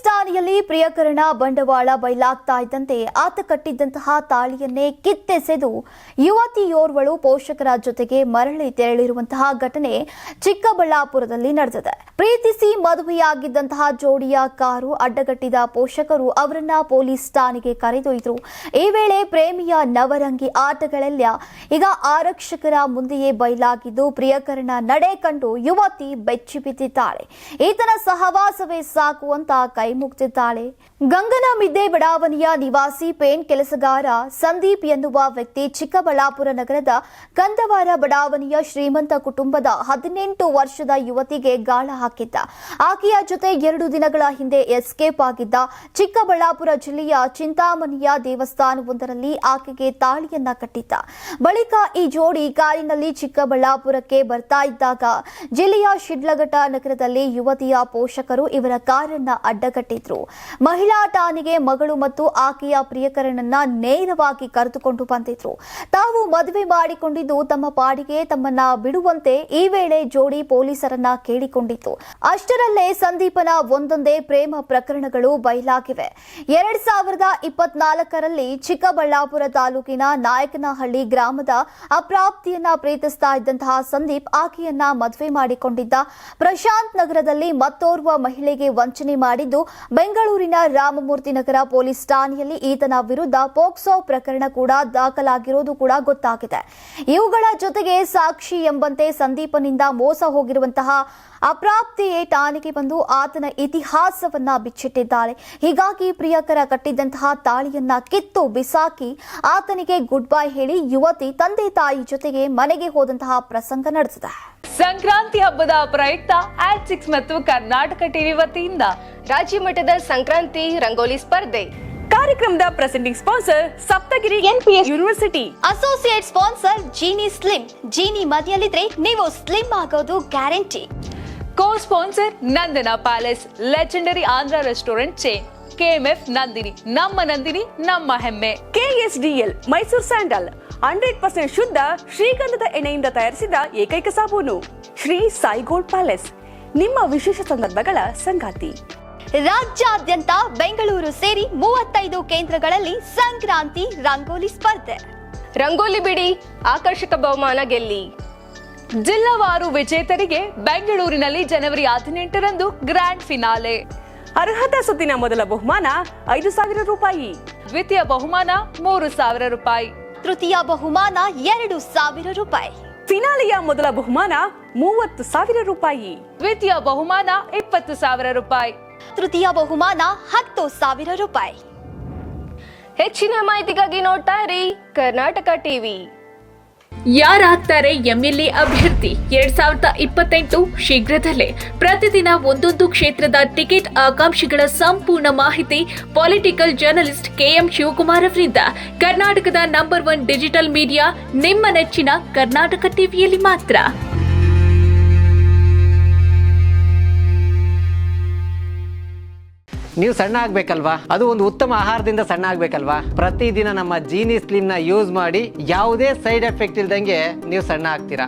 Police ಠಾಣೆಯಲ್ಲಿ ಪ್ರಿಯಕರಣ ಬಂಡವಾಳ ಬಯಲಾಗ್ತಾ ಇದ್ದಂತೆ ಆತ ಕಟ್ಟಿದ್ದಂತಹ ತಾಳಿಯನ್ನೇ ಕಿತ್ತೆಸೆದು ಯುವತಿಯೋರ್ವಳು ಪೋಷಕರ ಜೊತೆಗೆ ಮರಳಿ ತೆರಳಿರುವಂತಹ ಘಟನೆ ಚಿಕ್ಕಬಳ್ಳಾಪುರದಲ್ಲಿ ನಡೆದಿದೆ. ಪ್ರೀತಿಸಿ ಮದುವೆಯಾಗಿದ್ದಂತಹ ಜೋಡಿಯ ಕಾರು ಅಡ್ಡಗಟ್ಟಿದ ಪೋಷಕರು ಅವರನ್ನ ಪೊಲೀಸ್ ಠಾಣೆಗೆ ಕರೆದೊಯ್ದರು. ಈ ವೇಳೆ ಪ್ರೇಮಿಯ ನವರಂಗಿ ಆಟಗಳೆಲ್ಲ ಈಗ ಆರಕ್ಷಕರ ಮುಂದೆಯೇ ಬಯಲಾಗಿದ್ದು ಪ್ರಿಯಕರಣ ನಡೆ ಕಂಡು ಯುವತಿ ಬೆಚ್ಚಿ ಬಿದ್ದಿದ್ದಾಳೆ. ಈತನ ಸಹವಾಸವೇ ಸಾಕು ಅಂತ ಕೈ ಮುಗ್ದಿದ್ದಾಳೆ. ಗಂಗನಮಿದ್ದೆ ಬಡಾವಣೆಯ ನಿವಾಸಿ ಪೇಂಟ್ ಕೆಲಸಗಾರ ಸಂದೀಪ್ ಎನ್ನುವ ವ್ಯಕ್ತಿ ಚಿಕ್ಕಬಳ್ಳಾಪುರ ನಗರದ ಕಂದವಾರ ಬಡಾವಣೆಯ ಶ್ರೀಮಂತ ಕುಟುಂಬದ 18 ವರ್ಷದ ಯುವತಿಗೆ ಗಾಳ ಹಾಕಿದ್ದ. ಆಕೆಯ ಜೊತೆ 2 ದಿನಗಳ ಹಿಂದೆ ಎಸ್ಕೇಪ್ ಆಗಿದ್ದ. ಚಿಕ್ಕಬಳ್ಳಾಪುರ ಜಿಲ್ಲೆಯ ಚಿಂತಾಮಣಿಯ ದೇವಸ್ಥಾನವೊಂದರಲ್ಲಿ ಆಕೆಗೆ ತಾಳಿಯನ್ನ ಕಟ್ಟಿದ್ದ. ಬಳಿಕ ಈ ಜೋಡಿ ಕಾರಿನಲ್ಲಿ ಚಿಕ್ಕಬಳ್ಳಾಪುರಕ್ಕೆ ಬರ್ತಾ ಇದ್ದಾಗ ಜಿಲ್ಲೆಯ ಶಿಡ್ಲಘಟ್ಟ ನಗರದಲ್ಲಿ ಯುವತಿಯ ಪೋಷಕರು ಇವರ ಕಾರನ್ನ ಅಡ್ಡಗಟ್ಟಿದ್ರು. ಮಹಿಳಾ ಠಾಣೆಗೆ ಮಗಳು ಮತ್ತು ಆಕೆಯ ಪ್ರಿಯಕರನನ್ನ ನೇರವಾಗಿ ಕರೆದುಕೊಂಡು ಬಂದಿದ್ರು. ತಾವು ಮದುವೆ ಮಾಡಿಕೊಂಡಿದ್ದು ತಮ್ಮ ಪಾಡಿಗೆ ತಮ್ಮನ್ನ ಬಿಡುವಂತೆ ಈ ವೇಳೆ ಜೋಡಿ ಪೊಲೀಸರನ್ನ ಕೇಳಿಕೊಂಡಿತ್ತು. ಅಷ್ಟರಲ್ಲೇ ಸಂದೀಪನ ಒಂದೊಂದೇ ಪ್ರೇಮ ಪ್ರಕರಣಗಳು ಬಯಲಾಗಿವೆ. 2024ರಲ್ಲಿ ಚಿಕ್ಕಬಳ್ಳಾಪುರ ತಾಲೂಕಿನ ನಾಯಕನಹಳ್ಳಿ ಗ್ರಾಮದ ಅಪ್ರಾಪ್ತಿಯನ್ನ ಪ್ರೀತಿಸ್ತಾ ಇದ್ದಂತಹ ಸಂದೀಪ್ ಆಕೆಯನ್ನ ಮದುವೆ ಮಾಡಿಕೊಂಡಿದ್ದ. ಪ್ರಶಾಂತ್ ನಗರದಲ್ಲಿ ಮತ್ತೋರ್ವ ಮಹಿಳೆಗೆ ವಂಚನೆ ಮಾಡಿದ್ದು ಬೆಂಗಳೂರಿನ ರಾಮಮೂರ್ತಿ ನಗರ ಪೊಲೀಸ್ ಠಾಣೆಯಲ್ಲಿ ಈತನ ವಿರುದ್ಧ ಪೋಕ್ಸೋ ಪ್ರಕರಣ ಕೂಡ ದಾಖಲಾಗಿರುವುದು ಕೂಡ ಗೊತ್ತಾಗಿದೆ. ಇವುಗಳ ಜೊತೆಗೆ ಸಾಕ್ಷಿ ಎಂಬಂತೆ ಸಂದೀಪನಿಂದ ಮೋಸ ಹೋಗಿರುವಂತಹ ಅಪ್ರಾಪ್ತಿಯೇ ಠಾಣೆಗೆ ಬಂದು ಆತನ ಇತಿಹಾಸವನ್ನ ಬಿಚ್ಚಿಟ್ಟಿದ್ದಾಳೆ. ಹೀಗಾಗಿ ಪ್ರಿಯಕರ ಕಟ್ಟಿದ್ದಂತಹ ತಾಳಿಯನ್ನ ಕಿತ್ತು ಬಿಸಾಕಿ ಆತನಿಗೆ ಗುಡ್ ಬೈ ಹೇಳಿ ಯುವತಿ ತಂದೆ ತಾಯಿ ಜೊತೆಗೆ ಮನೆಗೆ ಹೋದಂತಹ ಪ್ರಸಂಗ ನಡೆದಿದೆ. ಸಂಕ್ರಾಂತಿ ಹಬ್ಬದ ಪ್ರಯುಕ್ತ ಆಟ್6 ಮತ್ತು ಕರ್ನಾಟಕ ಟಿವಿ ವತಿಯಿಂದ ರಾಜ್ಯ ಮಟ್ಟದ ಸಂಕ್ರಾಂತಿ ರಂಗೋಲಿ ಸ್ಪರ್ಧೆ. ಕಾರ್ಯಕ್ರಮದ presenting sponsor Saptagiri NPS university. Associate sponsor Jeeni slim. Jeeni ಮನೆಯಲ್ಲಿದ್ರೆ ನೀವು ಸ್ಲಿಮ್ ಆಗೋದು guarantee. Co sponsor Nandana palace, legendary Andhra restaurant chain. KMF Nandini, ನಮ್ಮ ನಂದಿನಿ ನಮ್ಮ ಹೆಮ್ಮೆ. KSDL ಮೈಸೂರು ಸ್ಯಾಂಡಲ್ 100% ಶುದ್ಧ ಶ್ರೀಗಂಧದ ಎಣ್ಣೆಯಿಂದ ತಯಾರಿಸಿದ ಏಕೈಕ ಸಾಬೂನು. ಶ್ರೀ ಸಾಯಿ ಗೋಲ್ಡ್ ಪ್ಯಾಲೇಸ್, ನಿಮ್ಮ ವಿಶೇಷ ಸಂದರ್ಭಗಳ ಸಂಗಾತಿ. ರಾಜ್ಯಾದ್ಯಂತ ಬೆಂಗಳೂರು ಸೇರಿ 35 ಕೇಂದ್ರಗಳಲ್ಲಿ ಸಂಕ್ರಾಂತಿ ರಂಗೋಲಿ ಸ್ಪರ್ಧೆ. ರಂಗೋಲಿ ಬಿಡಿ, ಆಕರ್ಷಕ ಬಹುಮಾನ ಗೆಲ್ಲಿ. ಜಿಲ್ಲಾವಾರು ವಿಜೇತರಿಗೆ ಬೆಂಗಳೂರಿನಲ್ಲಿ ಜನವರಿ 18ರಂದು ಗ್ರ್ಯಾಂಡ್ ಫಿನಾಲೆ. ಅರ್ಹತಾ ಸುತ್ತಿನ ಮೊದಲ ಬಹುಮಾನ 5,000 ರೂಪಾಯಿ, ದ್ವಿತೀಯ ಬಹುಮಾನ 3,000 ರೂಪಾಯಿ, ತೃತೀಯ ಬಹುಮಾನ 2,000 ರೂಪಾಯಿ, ಫಿನಾಲೆಯ ಮೊದಲ ಬಹುಮಾನ 30,000 ರೂಪಾಯಿ, ದ್ವಿತೀಯ ಬಹುಮಾನ 20,000 ರೂಪಾಯಿ, ತೃತೀಯ ಬಹುಮಾನ 10,000 ರೂಪಾಯಿ. ಹೆಚ್ಚಿನ ಮಾಹಿತಿಗಾಗಿ ನೋಡ್ತಾ ಇರಿ ಕರ್ನಾಟಕ ಟಿವಿ. ಯಾರಾಗ್ತಾರೆ MLA ಅಭ್ಯರ್ಥಿ 2028 ಶೀಘ್ರದಲ್ಲೇ. ಪ್ರತಿದಿನ ಒಂದೊಂದು ಕ್ಷೇತ್ರದ ಟಿಕೆಟ್ ಆಕಾಂಕ್ಷಿಗಳ ಸಂಪೂರ್ಣ ಮಾಹಿತಿ ಪೊಲಿಟಿಕಲ್ ಜರ್ನಲಿಸ್ಟ್ KM ಶಿವಕುಮಾರ್ ಅವರಿಂದ. ಕರ್ನಾಟಕದ ನಂಬರ್ 1 ಡಿಜಿಟಲ್ ಮೀಡಿಯಾ ನಿಮ್ಮ ನೆಚ್ಚಿನ ಕರ್ನಾಟಕ ಟಿವಿಯಲ್ಲಿ ಮಾತ್ರ. ನೀವು ಸಣ್ಣ ಆಗ್ಬೇಕಲ್ವಾ? ಅದು ಒಂದು ಉತ್ತಮ ಆಹಾರದಿಂದ ಸಣ್ಣ ಆಗ್ಬೇಕಲ್ವಾ? ಪ್ರತಿದಿನ ನಮ್ಮ ಜೀನಿ ಸ್ಲಿಮ್ ನ ಯೂಸ್ ಮಾಡಿ ಯಾವುದೇ ಸೈಡ್ ಎಫೆಕ್ಟ್ ಇಲ್ದಂಗೆ ನೀವು ಸಣ್ಣ ಆಗ್ತೀರಾ.